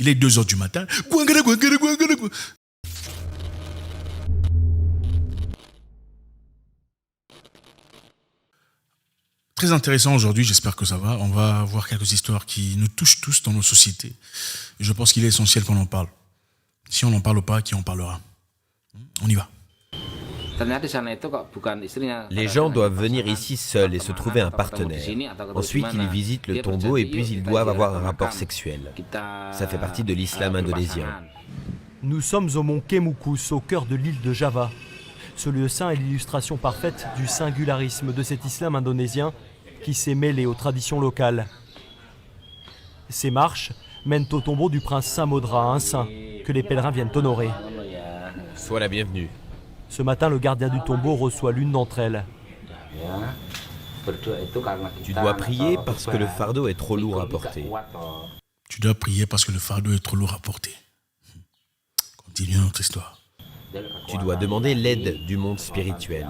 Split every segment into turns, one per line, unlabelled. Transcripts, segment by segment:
Il est 2 heures du matin. Très intéressant aujourd'hui, j'espère que ça va. On va voir quelques histoires qui nous touchent tous dans nos sociétés. Et je pense qu'il est essentiel qu'on en parle. Si on n'en parle pas, qui en parlera? On y va.
Les gens doivent venir ici seuls et se trouver un partenaire. Ensuite, ils visitent le tombeau et puis ils doivent avoir un rapport sexuel. Ça fait partie de l'islam indonésien.
Nous sommes au mont Kemukus, au cœur de l'île de Java. Ce lieu saint est l'illustration parfaite du singularisme de cet islam indonésien qui s'est mêlé aux traditions locales. Ces marches mènent au tombeau du prince Samodra, un saint que les pèlerins viennent honorer.
Sois la bienvenue.
Ce matin, le gardien du tombeau reçoit l'une d'entre elles.
Tu dois prier parce que le fardeau est trop lourd à porter.
Tu dois prier parce que le fardeau est trop lourd à porter. Continue notre histoire.
Tu dois demander l'aide du monde spirituel.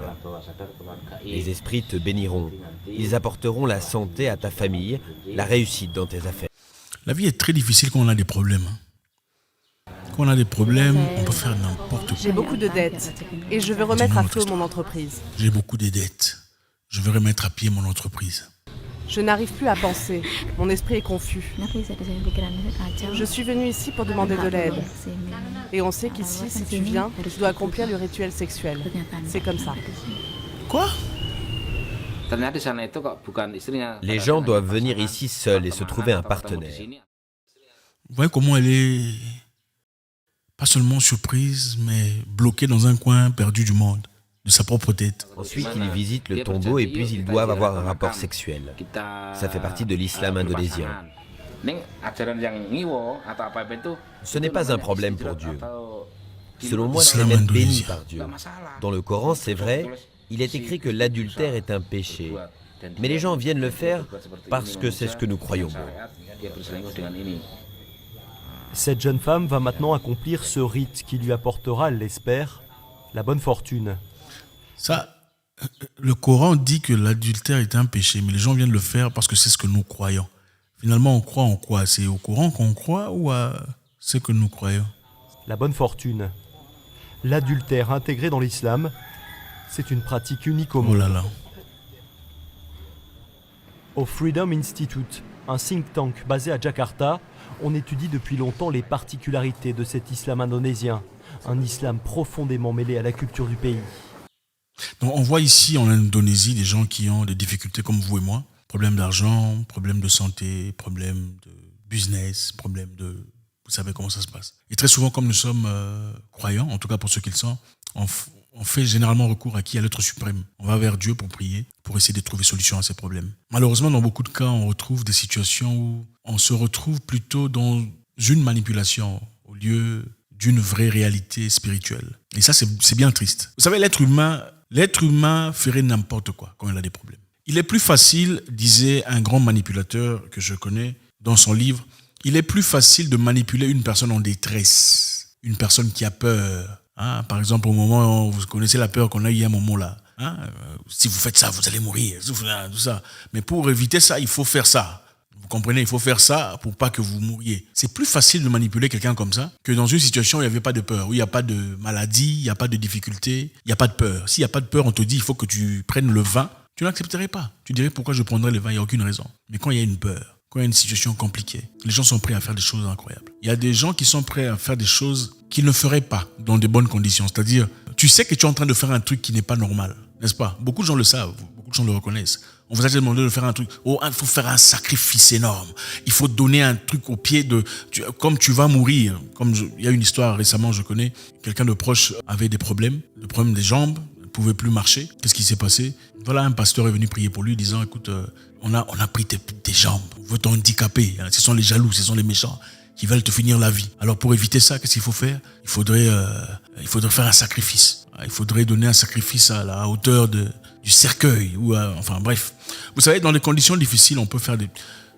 Les esprits te béniront. Ils apporteront la santé à ta famille, la réussite dans tes affaires.
La vie est très difficile quand on a des problèmes. Quand on a des problèmes, on peut faire n'importe quoi.
J'ai beaucoup de dettes et je veux remettre à flot mon entreprise.
J'ai beaucoup de dettes. Je veux remettre à pied mon entreprise.
Je n'arrive plus à penser. Mon esprit est confus. Je suis venue ici pour demander de l'aide. Et on sait qu'ici, si tu viens, tu dois accomplir le rituel sexuel. C'est comme ça.
Quoi?
Les gens doivent venir ici seuls et se trouver un partenaire.
Vous voyez comment elle est pas seulement surprise, mais bloquée dans un coin perdu du monde, de sa propre tête.
Ensuite, ils visitent le tombeau et puis ils doivent avoir un rapport sexuel. Ça fait partie de l'islam indonésien. Ce n'est pas un problème pour Dieu. Selon moi, c'est même béni par Dieu. Dans le Coran, c'est vrai, il est écrit que l'adultère est un péché. Mais les gens viennent le faire parce que c'est ce que nous croyons bon.
Cette jeune femme va maintenant accomplir ce rite qui lui apportera, elle l'espère, la bonne fortune.
Ça, le Coran dit que l'adultère est un péché, mais les gens viennent le faire parce que c'est ce que nous croyons. Finalement, on croit en quoi? C'est au Coran qu'on croit ou à ce que nous croyons?
La bonne fortune. L'adultère intégré dans l'islam, c'est une pratique unique au monde.
Oh là là.
Au Freedom Institute, un think tank basé à Jakarta, on étudie depuis longtemps les particularités de cet islam indonésien, un islam profondément mêlé à la culture du pays.
Donc on voit ici en Indonésie des gens qui ont des difficultés comme vous et moi. Problèmes d'argent, problèmes de santé, problèmes de business, problèmes de... Vous savez comment ça se passe. Et très souvent, comme nous sommes croyants, en tout cas pour ceux qui le sont, on fait généralement recours à qui? À l'être suprême. On va vers Dieu pour prier, pour essayer de trouver solution à ces problèmes. Malheureusement, dans beaucoup de cas, on retrouve des situations où on se retrouve plutôt dans une manipulation au lieu d'une vraie réalité spirituelle. Et ça, c'est bien triste. Vous savez, l'être humain ferait n'importe quoi quand il a des problèmes. Il est plus facile, disait un grand manipulateur que je connais dans son livre, il est plus facile de manipuler une personne en détresse, une personne qui a peur. Hein, par exemple, au moment où vous connaissez la peur qu'on a eu à un moment là. Hein, si vous faites ça, vous allez mourir. Tout ça. Mais pour éviter ça, il faut faire ça. Vous comprenez, il faut faire ça pour pas que vous mouriez. C'est plus facile de manipuler quelqu'un comme ça que dans une situation où il n'y avait pas de peur, où il n'y a pas de maladie, il n'y a pas de difficulté, il n'y a pas de peur. S'il n'y a pas de peur, on te dit il faut que tu prennes le vin, tu n'accepterais pas. Tu dirais pourquoi je prendrais le vin, il n'y a aucune raison. Mais quand il y a une peur, quand il y a une situation compliquée, les gens sont prêts à faire des choses incroyables. Il y a des gens qui sont prêts à faire des choses qu'ils ne feraient pas dans de bonnes conditions. C'est-à-dire, tu sais que tu es en train de faire un truc qui n'est pas normal, n'est-ce pas? Beaucoup de gens le savent, beaucoup de gens le reconnaissent. On vous a demandé de faire un truc. Oh, il faut faire un sacrifice énorme. Il faut donner un truc au pied de... Comme tu vas mourir. Il y a une histoire récemment, je connais, quelqu'un de proche avait des problèmes des jambes, ne pouvait plus marcher. Qu'est-ce qui s'est passé? Voilà, un pasteur est venu prier pour lui disant, écoute, on a pris tes jambes, on veut t'handicaper. Hein. Ce sont les jaloux, ce sont les méchants qui veulent te finir la vie. Alors pour éviter ça, qu'est-ce qu'il faut faire? Il faudrait faire un sacrifice. Il faudrait donner un sacrifice à la hauteur du cercueil. Enfin bref. Vous savez, dans des conditions difficiles, on peut faire des...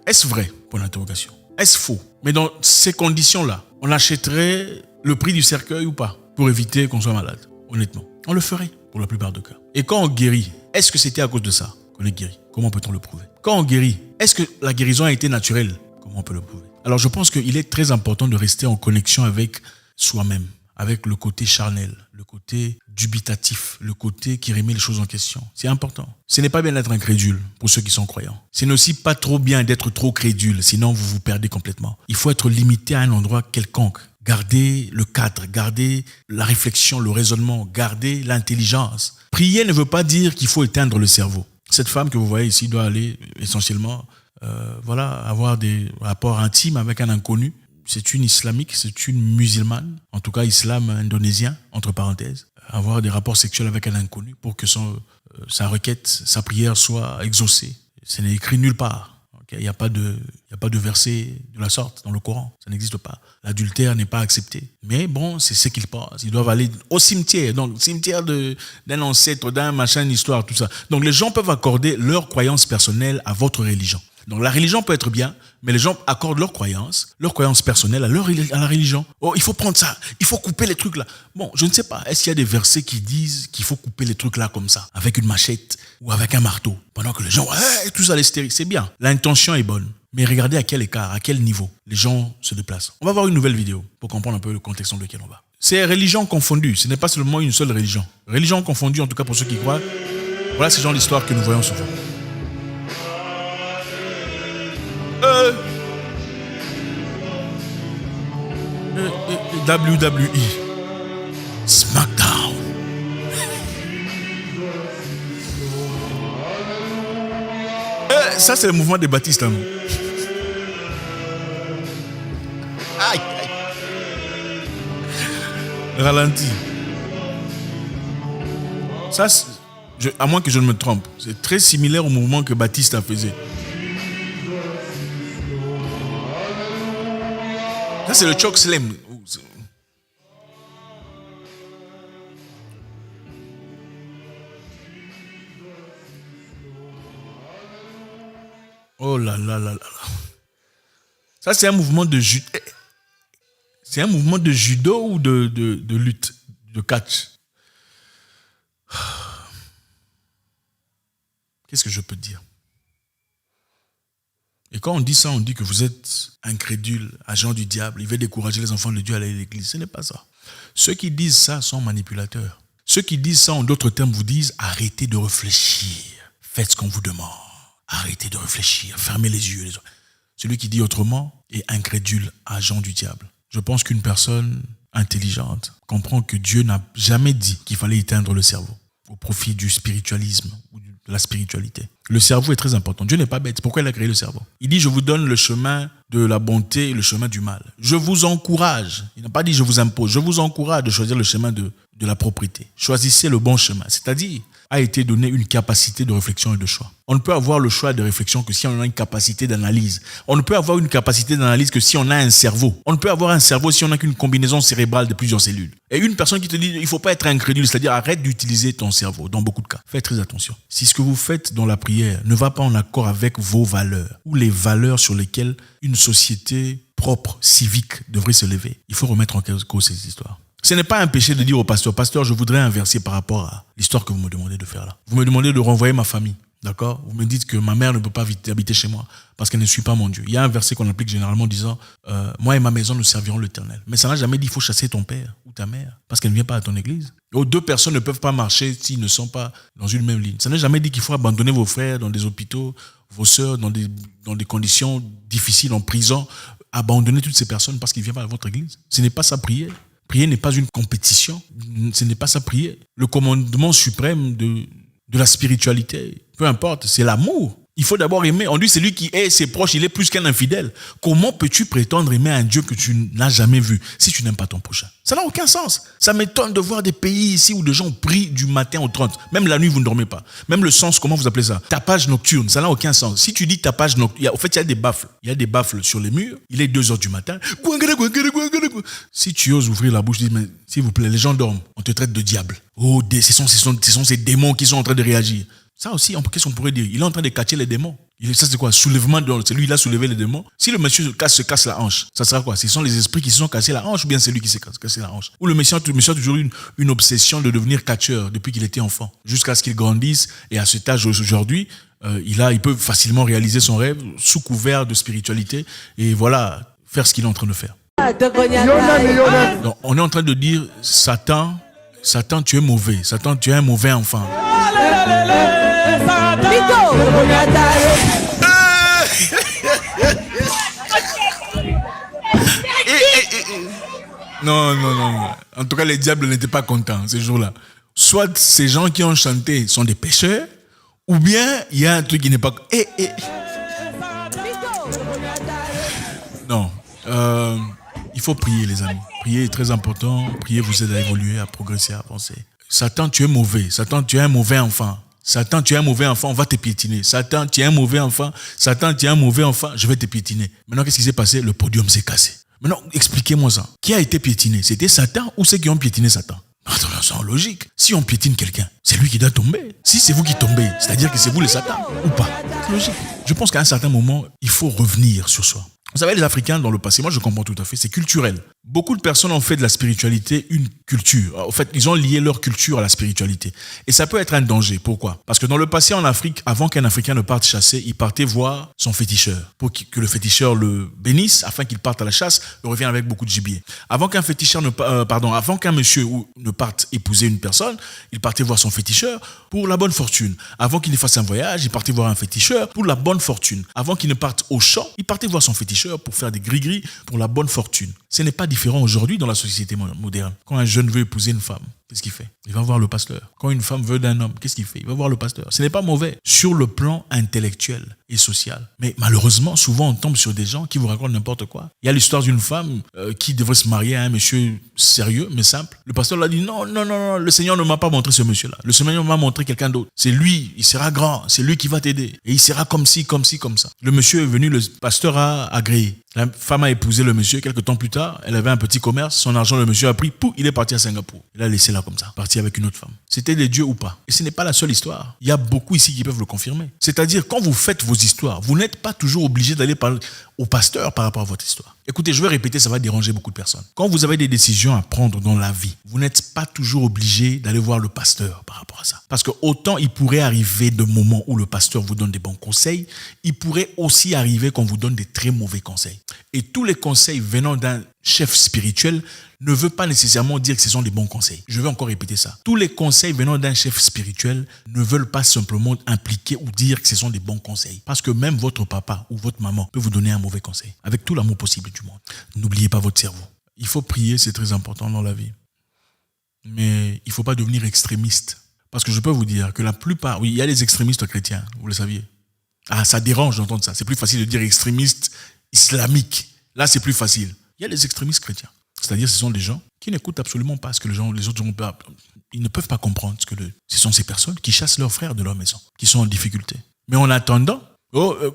Est-ce vrai? Point d'interrogation. Est-ce faux? Mais dans ces conditions-là, on achèterait le prix du cercueil ou pas? Pour éviter qu'on soit malade, honnêtement. On le ferait pour la plupart des cas. Et quand on guérit, est-ce que c'était à cause de ça qu'on est guéri? Comment peut-on le prouver? Quand on guérit, est-ce que la guérison a été naturelle? Comment on peut le prouver? Alors je pense qu'il est très important de rester en connexion avec soi-même, avec le côté charnel, le côté dubitatif, le côté qui remet les choses en question. C'est important. Ce n'est pas bien d'être incrédule pour ceux qui sont croyants. Ce n'est aussi pas trop bien d'être trop crédule, sinon vous vous perdez complètement. Il faut être limité à un endroit quelconque. Garder le cadre, garder la réflexion, le raisonnement, garder l'intelligence. Prier ne veut pas dire qu'il faut éteindre le cerveau. Cette femme que vous voyez ici doit aller essentiellement avoir des rapports intimes avec un inconnu. C'est une islamique, c'est une musulmane, en tout cas islam indonésien, entre parenthèses. Avoir des rapports sexuels avec un inconnu pour que sa requête, sa prière soit exaucée. Ce n'est écrit nulle part. Il n'y a pas de verset de la sorte dans le Coran. Ça n'existe pas. L'adultère n'est pas accepté. Mais bon, c'est ce qu'ils pensent. Ils doivent aller au cimetière. Donc, cimetière d'un ancêtre, d'un machin, une histoire, tout ça. Donc, les gens peuvent accorder leur croyance personnelle à votre religion. Donc la religion peut être bien, mais les gens accordent leur croyance personnelle à la religion. Oh, il faut prendre ça, il faut couper les trucs là. Bon, je ne sais pas, est-ce qu'il y a des versets qui disent qu'il faut couper les trucs là comme ça, avec une machette ou avec un marteau, pendant que les gens, tout ça les stérile, c'est bien. L'intention est bonne, mais regardez à quel écart, à quel niveau les gens se déplacent. On va voir une nouvelle vidéo pour comprendre un peu le contexte dans lequel on va. C'est religion confondue, ce n'est pas seulement une seule religion. Religion confondue, en tout cas pour ceux qui croient. Voilà ce genre d'histoire que nous voyons souvent. WWE SmackDown. Ça c'est le mouvement de Baptiste. Hein. Aïe, aïe. Ralenti. Ça, à moins que je ne me trompe, c'est très similaire au mouvement que Baptiste a faisait. Ça, c'est le choke slam. Oh là là là là. Ça, c'est un mouvement de judo. C'est un mouvement de judo ou de lutte, de catch. Qu'est-ce que je peux te dire? Et quand on dit ça, on dit que vous êtes incrédule, agent du diable, il veut décourager les enfants de Dieu à aller à l'église. Ce n'est pas ça. Ceux qui disent ça sont manipulateurs. Ceux qui disent ça, en d'autres termes, vous disent arrêtez de réfléchir. Faites ce qu'on vous demande. Arrêtez de réfléchir. Fermez les yeux. Celui qui dit autrement est incrédule, agent du diable. Je pense qu'une personne intelligente comprend que Dieu n'a jamais dit qu'il fallait éteindre le cerveau au profit du spiritualisme ou de la spiritualité. Le cerveau est très important. Dieu n'est pas bête. Pourquoi il a créé le cerveau? Il dit, je vous donne le chemin de la bonté et le chemin du mal. Je vous encourage. Il n'a pas dit, je vous impose. Je vous encourage de choisir le chemin de la propriété. Choisissez le bon chemin. C'est-à-dire, a été donné une capacité de réflexion et de choix. On ne peut avoir le choix de réflexion que si on a une capacité d'analyse. On ne peut avoir une capacité d'analyse que si on a un cerveau. On ne peut avoir un cerveau si on n'a qu'une combinaison cérébrale de plusieurs cellules. Et une personne qui te dit, il ne faut pas être incrédule, c'est-à-dire arrête d'utiliser ton cerveau dans beaucoup de cas. Faites très attention. Si ce que vous faites dans la prière ne va pas en accord avec vos valeurs ou les valeurs sur lesquelles une société propre, civique devrait se lever, il faut remettre en cause ces histoires. Ce n'est pas un péché de dire au pasteur, pasteur, je voudrais inverser par rapport à l'histoire que vous me demandez de faire là. Vous me demandez de renvoyer ma famille, d'accord? Vous me dites que ma mère ne peut pas habiter chez moi parce qu'elle ne suit pas mon Dieu. Il y a un verset qu'on applique généralement disant, moi et ma maison nous servirons l'Éternel. Mais ça n'a jamais dit qu'il faut chasser ton père ou ta mère parce qu'elle ne vient pas à ton église. Et deux personnes ne peuvent pas marcher s'ils ne sont pas dans une même ligne. Ça n'a jamais dit qu'il faut abandonner vos frères dans des hôpitaux, vos sœurs dans des conditions difficiles en prison, abandonner toutes ces personnes parce qu'ils ne viennent pas à votre église. Ce n'est pas ça prier. Prier n'est pas une compétition, ce n'est pas ça prier. Le commandement suprême de la spiritualité, peu importe, c'est l'amour. Il faut d'abord aimer. On dit celui qui hait ses proches, il est plus qu'un infidèle. Comment peux-tu prétendre aimer un Dieu que tu n'as jamais vu si tu n'aimes pas ton prochain? Ça n'a aucun sens. Ça m'étonne de voir des pays ici où des gens prient du matin au 30. Même la nuit, vous ne dormez pas. Même le sens, comment vous appelez ça? Tapage nocturne, ça n'a aucun sens. Si tu dis tapage nocturne, en fait, il y a des baffles. Il y a des baffles sur les murs. Il est 2h du matin. Si tu oses ouvrir la bouche, dis, mais s'il vous plaît, les gens dorment. On te traite de diable. Oh, ce sont ces démons qui sont en train de réagir. Ça aussi, qu'est-ce qu'on pourrait dire? Il est en train de catcher les démons. Ça, c'est quoi? Soulèvement de l'ordre. C'est lui, il a soulevé les démons. Si le monsieur se casse la hanche, ça sera quoi? Ce sont les esprits qui se sont cassés la hanche ou bien c'est lui qui s'est cassé la hanche? Ou le monsieur a toujours eu une obsession de devenir catcheur depuis qu'il était enfant, jusqu'à ce qu'il grandisse et à cet âge aujourd'hui, il peut facilement réaliser son rêve sous couvert de spiritualité. Et voilà, faire ce qu'il est en train de faire. Donc, on est en train de dire, Satan, tu es mauvais. Satan, tu es un mauvais enfant. Non. En tout cas, les diables n'étaient pas contents ces jours-là. Soit ces gens qui ont chanté sont des pécheurs, ou bien il y a un truc qui n'est pas... Non. Il faut prier, les amis. Prier est très important. Prier vous aide à évoluer, à progresser, à avancer. Satan, tu es mauvais. Satan, tu es un mauvais enfant. Satan, tu es un mauvais enfant, on va te piétiner. Satan, tu es un mauvais enfant. Satan, tu es un mauvais enfant, je vais te piétiner. Maintenant, qu'est-ce qui s'est passé? Le podium s'est cassé. Maintenant, expliquez-moi ça. Qui a été piétiné? C'était Satan ou ceux qui ont piétiné Satan? C'est en logique. Si on piétine quelqu'un, c'est lui qui doit tomber. Si c'est vous qui tombez, c'est-à-dire que c'est vous le Satan ou pas? C'est logique. Je pense qu'à un certain moment, il faut revenir sur soi. Vous savez, les Africains, dans le passé, moi je comprends tout à fait, c'est culturel. Beaucoup de personnes ont fait de la spiritualité une culture. En fait, ils ont lié leur culture à la spiritualité. Et ça peut être un danger. Pourquoi? Parce que dans le passé, en Afrique, avant qu'un Africain ne parte chasser, il partait voir son féticheur. Pour que le féticheur le bénisse, afin qu'il parte à la chasse, il revient avec beaucoup de gibier. Avant qu'un monsieur ne parte épouser une personne, il partait voir son féticheur pour la bonne fortune. Avant qu'il ne fasse un voyage, il partait voir un féticheur pour la bonne fortune. Avant qu'il ne parte au champ, il partait voir son féticheur pour faire des gris-gris pour la bonne fortune. Ce n'est pas différent aujourd'hui dans la société moderne. Quand un jeune veut épouser une femme, qu'est-ce qu'il fait? Il va voir le pasteur. Quand une femme veut d'un homme, qu'est-ce qu'il fait? Il va voir le pasteur. Ce n'est pas mauvais sur le plan intellectuel et social. Mais malheureusement, souvent on tombe sur des gens qui vous racontent n'importe quoi. Il y a l'histoire d'une femme qui devrait se marier à un monsieur sérieux, mais simple. Le pasteur l'a dit non, le Seigneur ne m'a pas montré ce monsieur-là. Le Seigneur m'a montré quelqu'un d'autre. C'est lui, il sera grand, c'est lui qui va t'aider. Et il sera comme ci, comme ci, comme ça. Le monsieur est venu, le pasteur a agréé. La femme a épousé le monsieur. Quelques temps plus tard, elle avait un petit commerce. Son argent, le monsieur a pris. Pouf, il est parti à Singapour. Il a laissé là comme ça. Parti avec une autre femme. C'était des dieux ou pas? Et ce n'est pas la seule histoire. Il y a beaucoup ici qui peuvent le confirmer. C'est-à-dire, quand vous faites vos histoires, vous n'êtes pas toujours obligé d'aller parler au pasteur par rapport à votre histoire. Écoutez, je vais répéter, ça va déranger beaucoup de personnes. Quand vous avez des décisions à prendre dans la vie, vous n'êtes pas toujours obligé d'aller voir le pasteur par rapport à ça. Parce que autant il pourrait arriver de moments où le pasteur vous donne des bons conseils, il pourrait aussi arriver qu'on vous donne des très mauvais conseils. Et tous les conseils venant d'un chef spirituel ne veut pas nécessairement dire que ce sont des bons conseils. Je vais encore répéter ça. Tous les conseils venant d'un chef spirituel ne veulent pas simplement impliquer ou dire que ce sont des bons conseils. Parce que même votre papa ou votre maman peut vous donner un mauvais conseil, avec tout l'amour possible du monde. N'oubliez pas votre cerveau. Il faut prier, c'est très important dans la vie. Mais il ne faut pas devenir extrémiste. Parce que je peux vous dire que la plupart, oui, il y a les extrémistes chrétiens, vous le saviez. Ah, ça dérange d'entendre ça. C'est plus facile de dire extrémiste islamique. Là, c'est plus facile. Il y a les extrémistes chrétiens. C'est-à-dire ce sont des gens qui n'écoutent absolument pas ce que les autres ont peur. Ils ne peuvent pas comprendre ce sont ces personnes qui chassent leurs frères de leur maison, qui sont en difficulté. Mais en attendant,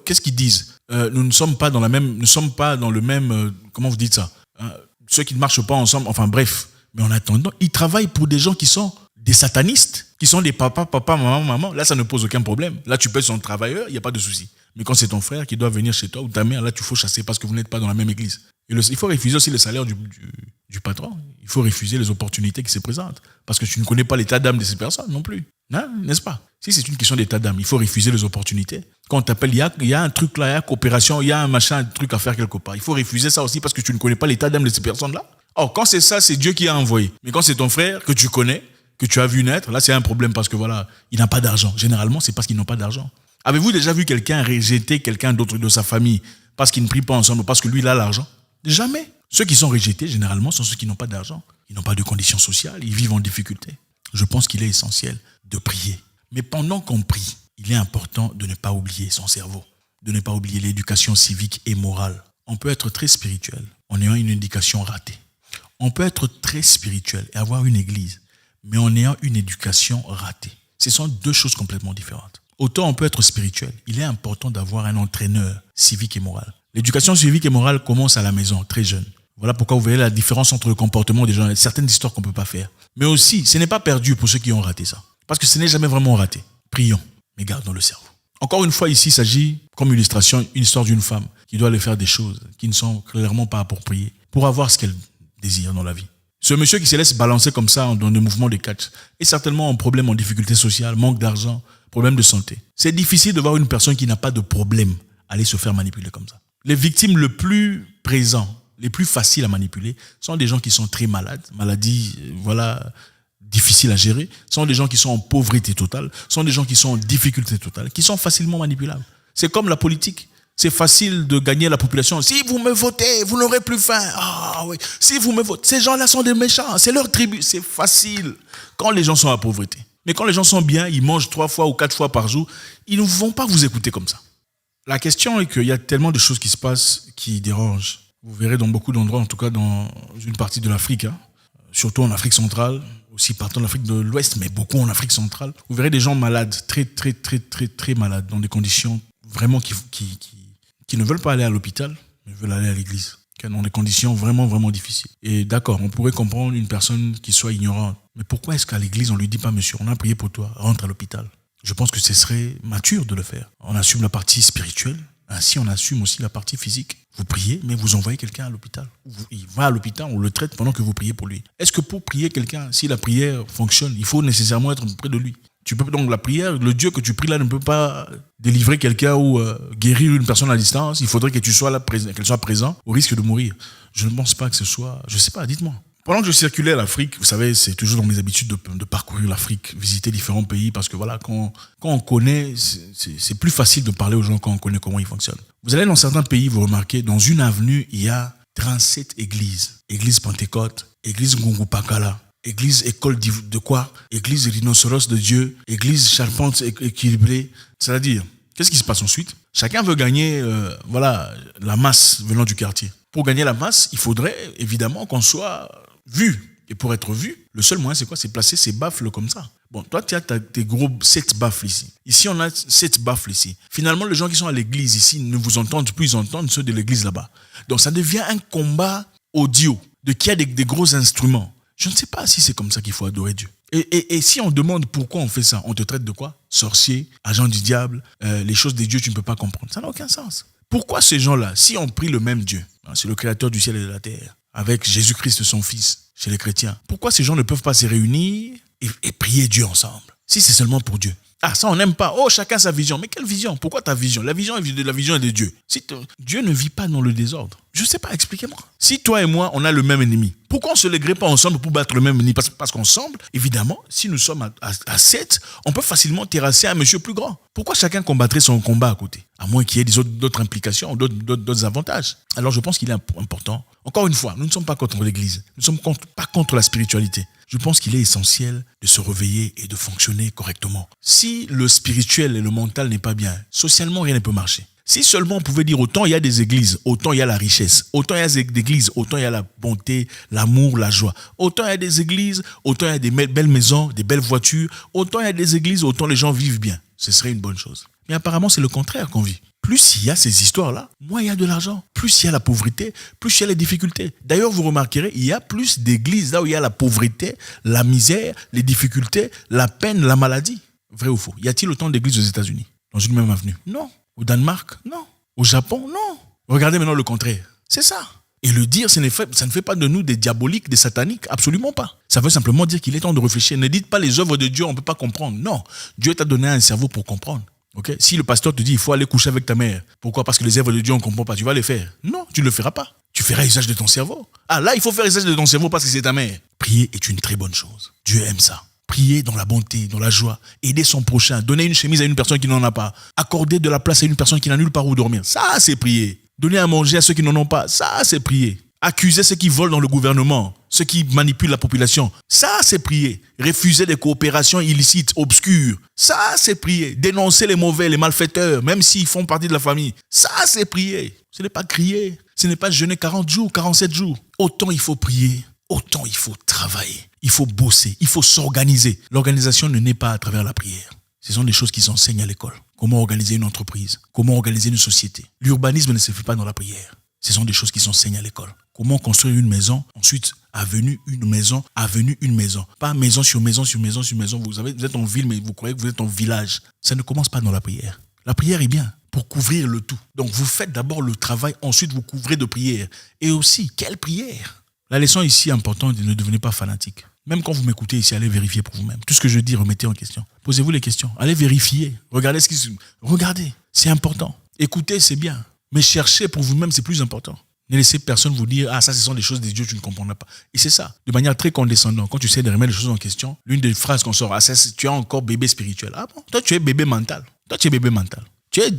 qu'est-ce qu'ils disent? Nous ne sommes pas dans le même, comment vous dites ça? Ceux qui ne marchent pas ensemble, enfin bref. Mais en attendant, ils travaillent pour des gens qui sont des satanistes, qui sont des papa, maman. Là, ça ne pose aucun problème. Là, tu peux être son travailleur, il n'y a pas de souci. Mais quand c'est ton frère qui doit venir chez toi ou ta mère, là, tu faut chasser parce que vous n'êtes pas dans la même église. Et il faut refuser aussi le salaire du patron. Il faut refuser les opportunités qui se présentent. Parce que tu ne connais pas l'état d'âme de ces personnes non plus. Hein, n'est-ce pas? Si c'est une question d'état d'âme, il faut refuser les opportunités. Quand on t'appelle, il y a un truc là, il y a une coopération, il y a un machin, un truc à faire quelque part. Il faut refuser ça aussi parce que tu ne connais pas l'état d'âme de ces personnes-là. Or, quand c'est ça, c'est Dieu qui a envoyé. Mais quand c'est ton frère que tu connais, que tu as vu naître, là, c'est un problème parce que voilà, il n'a pas d'argent. Généralement, c'est parce qu'ils n'ont pas d'argent. Avez-vous déjà vu quelqu'un rejeter quelqu'un d'autre de sa famille parce qu'ils ne prient pas ensemble, parce que lui, il a l'argent? Jamais. Ceux qui sont rejetés, généralement, sont ceux qui n'ont pas d'argent. Ils n'ont pas de conditions sociales, ils vivent en difficulté. Je pense qu'il est essentiel de prier. Mais pendant qu'on prie, il est important de ne pas oublier son cerveau, de ne pas oublier l'éducation civique et morale. On peut être très spirituel en ayant une éducation ratée. On peut être très spirituel et avoir une église, mais en ayant une éducation ratée. Ce sont deux choses complètement différentes. Autant on peut être spirituel, il est important d'avoir un entraîneur civique et moral. L'éducation civique et morale commence à la maison, très jeune. Voilà pourquoi vous voyez la différence entre le comportement des gens. Il y a certaines histoires qu'on ne peut pas faire. Mais aussi, ce n'est pas perdu pour ceux qui ont raté ça. Parce que ce n'est jamais vraiment raté. Prions, mais gardons le cerveau. Encore une fois, ici, il s'agit, comme illustration, une histoire d'une femme qui doit aller faire des choses qui ne sont clairement pas appropriées pour avoir ce qu'elle désire dans la vie. Ce monsieur qui se laisse balancer comme ça dans des mouvements de catch est certainement en problème, en difficulté sociale, manque d'argent, problème de santé. C'est difficile de voir une personne qui n'a pas de problème aller se faire manipuler comme ça. Les victimes les plus présents, les plus faciles à manipuler, sont des gens qui sont très malades, maladies, difficiles à gérer, sont des gens qui sont en pauvreté totale, sont des gens qui sont en difficulté totale, qui sont facilement manipulables. C'est comme la politique. C'est facile de gagner la population. Si vous me votez, vous n'aurez plus faim. Ah oui. Si vous me votez, ces gens-là sont des méchants. C'est leur tribu. C'est facile quand les gens sont à pauvreté. Mais quand les gens sont bien, ils mangent 3 fois ou 4 fois par jour, ils ne vont pas vous écouter comme ça. La question est qu'il y a tellement de choses qui se passent qui dérangent. Vous verrez dans beaucoup d'endroits, en tout cas dans une partie de l'Afrique, surtout en Afrique centrale, aussi partant de l'Afrique de l'Ouest, mais beaucoup en Afrique centrale. Vous verrez des gens malades, très malades, dans des conditions vraiment qui ne veulent pas aller à l'hôpital, mais veulent aller à l'église. Dans des conditions vraiment difficiles. Et d'accord, on pourrait comprendre une personne qui soit ignorante. Mais pourquoi est-ce qu'à l'église, on ne lui dit pas, monsieur, on a prié pour toi, rentre à l'hôpital? Je pense que ce serait mature de le faire. On assume la partie spirituelle, ainsi on assume aussi la partie physique. Vous priez, mais vous envoyez quelqu'un à l'hôpital. Il va à l'hôpital, on le traite pendant que vous priez pour lui. Est-ce que pour prier quelqu'un, si la prière fonctionne, il faut nécessairement être près de lui? Tu peux donc la prière, le Dieu que tu pries là ne peut pas délivrer quelqu'un ou guérir une personne à distance. Il faudrait que tu sois là, qu'elle soit présente au risque de mourir. Je ne pense pas que ce soit, je sais pas, dites-moi. Pendant que je circulais à l'Afrique, vous savez, c'est toujours dans mes habitudes de parcourir l'Afrique, visiter différents pays, parce que voilà, quand on connaît, c'est plus facile de parler aux gens quand on connaît comment ils fonctionnent. Vous allez dans certains pays, vous remarquez, dans une avenue, il y a 37 églises. Église Pentecôte, église Ngungupakala, église école de quoi? Église rhinocéros de Dieu, église charpente équilibrée. C'est-à-dire, qu'est-ce qui se passe ensuite? Chacun veut gagner la masse venant du quartier. Pour gagner la masse, il faudrait évidemment qu'on soit vu. Et pour être vu, le seul moyen, c'est quoi? C'est placer ces baffles comme ça. Bon, toi, tu as tes gros 7 baffles ici. Ici, on a 7 baffles ici. Finalement, les gens qui sont à l'église ici ne vous entendent plus, ils entendent ceux de l'église là-bas. Donc, ça devient un combat audio de qui a des gros instruments. Je ne sais pas si c'est comme ça qu'il faut adorer Dieu. Et si on demande pourquoi on fait ça, on te traite de quoi? Sorcier, agent du diable, les choses des dieux, tu ne peux pas comprendre. Ça n'a aucun sens. Pourquoi ces gens-là, si on prie le même Dieu, c'est le créateur du ciel et de la terre, avec Jésus-Christ son Fils, chez les chrétiens, pourquoi ces gens ne peuvent pas se réunir et prier Dieu ensemble? Si c'est seulement pour Dieu. Ah, ça on n'aime pas. Oh, chacun sa vision. Mais quelle vision? Pourquoi ta vision? La vision est de Dieu. Dieu ne vit pas dans le désordre. Je ne sais pas, expliquez-moi. Si toi et moi, on a le même ennemi, pourquoi on ne se lèguerait pas ensemble pour battre le même ennemi? Parce qu'ensemble, évidemment, si nous sommes à 7, on peut facilement terrasser un monsieur plus grand. Pourquoi chacun combattrait son combat à côté? À moins qu'il y ait d'autres implications, d'autres avantages. Alors je pense qu'il est important. Encore une fois, nous ne sommes pas contre l'Église. Nous ne sommes pas contre la spiritualité. Je pense qu'il est essentiel de se réveiller et de fonctionner correctement. Si le spirituel et le mental n'est pas bien, socialement, rien ne peut marcher. Si seulement on pouvait dire autant il y a des églises, autant il y a la richesse, autant il y a des églises, autant il y a la bonté, l'amour, la joie. Autant il y a des églises, autant il y a des belles maisons, des belles voitures, autant il y a des églises, autant les gens vivent bien. Ce serait une bonne chose. Mais apparemment, c'est le contraire qu'on vit. Plus il y a ces histoires-là, moins il y a de l'argent. Plus il y a la pauvreté, plus il y a les difficultés. D'ailleurs, vous remarquerez, il y a plus d'églises là où il y a la pauvreté, la misère, les difficultés, la peine, la maladie. Vrai ou faux? Y a-t-il autant d'églises aux États-Unis, dans une même avenue? Non. Au Danemark? Non. Au Japon? Non. Regardez maintenant le contraire. C'est ça. Et le dire, ça ne fait pas de nous des diaboliques, des sataniques. Absolument pas. Ça veut simplement dire qu'il est temps de réfléchir. Ne dites pas les œuvres de Dieu, on ne peut pas comprendre. Non. Dieu t'a donné un cerveau pour comprendre. Okay? Si le pasteur te dit il faut aller coucher avec ta mère, pourquoi? Parce que les œuvres de Dieu on ne comprend pas, tu vas les faire. Non, tu ne le feras pas. Tu feras usage de ton cerveau. Ah là, il faut faire usage de ton cerveau parce que c'est ta mère. Prier est une très bonne chose. Dieu aime ça. Prier dans la bonté, dans la joie, aider son prochain, donner une chemise à une personne qui n'en a pas, accorder de la place à une personne qui n'a nulle part où dormir. Ça, c'est prier. Donner à manger à ceux qui n'en ont pas. Ça, c'est prier. Accuser ceux qui volent dans le gouvernement, ceux qui manipulent la population. Ça, c'est prier. Refuser des coopérations illicites, obscures. Ça, c'est prier. Dénoncer les mauvais, les malfaiteurs, même s'ils font partie de la famille. Ça, c'est prier. Ce n'est pas crier. Ce n'est pas jeûner 40 jours, 47 jours. Autant il faut prier, autant il faut travailler. Il faut bosser, il faut s'organiser. L'organisation ne naît pas à travers la prière. Ce sont des choses qui s'enseignent à l'école. Comment organiser une entreprise, comment organiser une société. L'urbanisme ne se fait pas dans la prière. Ce sont des choses qui s'enseignent à l'école. Comment construire une maison, ensuite avenue, une maison, avenue, une maison. Pas maison sur maison sur maison sur maison. Vous êtes en ville, mais vous croyez que vous êtes en village. Ça ne commence pas dans la prière. La prière est bien pour couvrir le tout. Donc vous faites d'abord le travail, ensuite vous couvrez de prière. Et aussi, quelle prière? La leçon ici importante, ne devenez pas fanatique. Même quand vous m'écoutez ici, allez vérifier pour vous-même. Tout ce que je dis, remettez en question. Posez-vous les questions. Allez vérifier. Regardez. C'est important. Écouter, c'est bien. Mais chercher pour vous-même, c'est plus important. Ne laissez personne vous dire, ça, ce sont des choses des dieux, tu ne comprendras pas. Et c'est ça, de manière très condescendante. Quand tu sais de remettre les choses en question, l'une des phrases qu'on sort, tu es encore bébé spirituel. Ah bon? Toi, tu es bébé mental. Tu es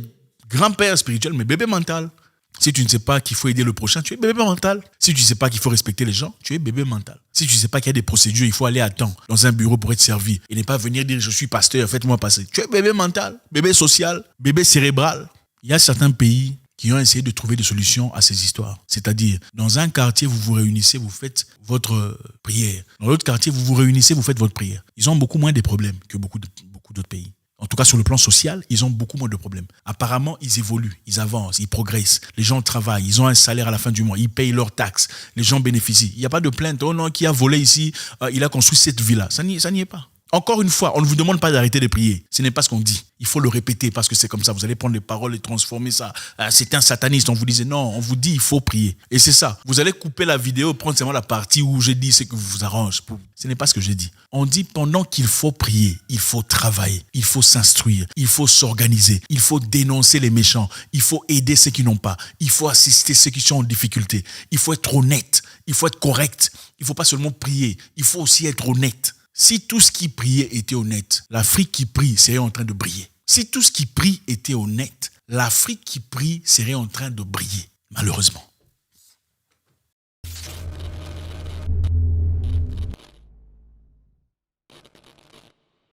grand-père spirituel, mais bébé mental. Si tu ne sais pas qu'il faut aider le prochain, tu es bébé mental. Si tu ne sais pas qu'il faut respecter les gens, tu es bébé mental. Si tu ne sais pas qu'il y a des procédures, il faut aller à temps dans un bureau pour être servi et ne pas venir dire je suis pasteur, faites-moi passer. Tu es bébé mental, bébé social, bébé cérébral. Il y a certains pays qui ont essayé de trouver des solutions à ces histoires. C'est-à-dire, dans un quartier, vous vous réunissez, vous faites votre prière. Dans l'autre quartier, vous vous réunissez, vous faites votre prière. Ils ont beaucoup moins de problèmes que beaucoup d'autres pays. En tout cas, sur le plan social, ils ont beaucoup moins de problèmes. Apparemment, ils évoluent, ils avancent, ils progressent. Les gens travaillent, ils ont un salaire à la fin du mois, ils payent leurs taxes, les gens bénéficient. Il n'y a pas de plainte. Oh non, qui a volé ici, il a construit cette villa. Ça n'y est pas. Encore une fois, on ne vous demande pas d'arrêter de prier. Ce n'est pas ce qu'on dit. Il faut le répéter parce que c'est comme ça. Vous allez prendre les paroles et transformer ça. C'est un sataniste. On vous disait non, on vous dit il faut prier. Et c'est ça. Vous allez couper la vidéo, prendre seulement la partie où j'ai dit ce que vous arrange. Ce n'est pas ce que j'ai dit. On dit pendant qu'il faut prier, il faut travailler, il faut s'instruire, il faut s'organiser, il faut dénoncer les méchants, il faut aider ceux qui n'ont pas, il faut assister ceux qui sont en difficulté, il faut être honnête, il faut être correct. Il ne faut pas seulement prier, il faut aussi être honnête. Si tout ce qui priait était honnête, l'Afrique qui prie serait en train de briller. Si tout ce qui prie était honnête, l'Afrique qui prie serait en train de briller, malheureusement.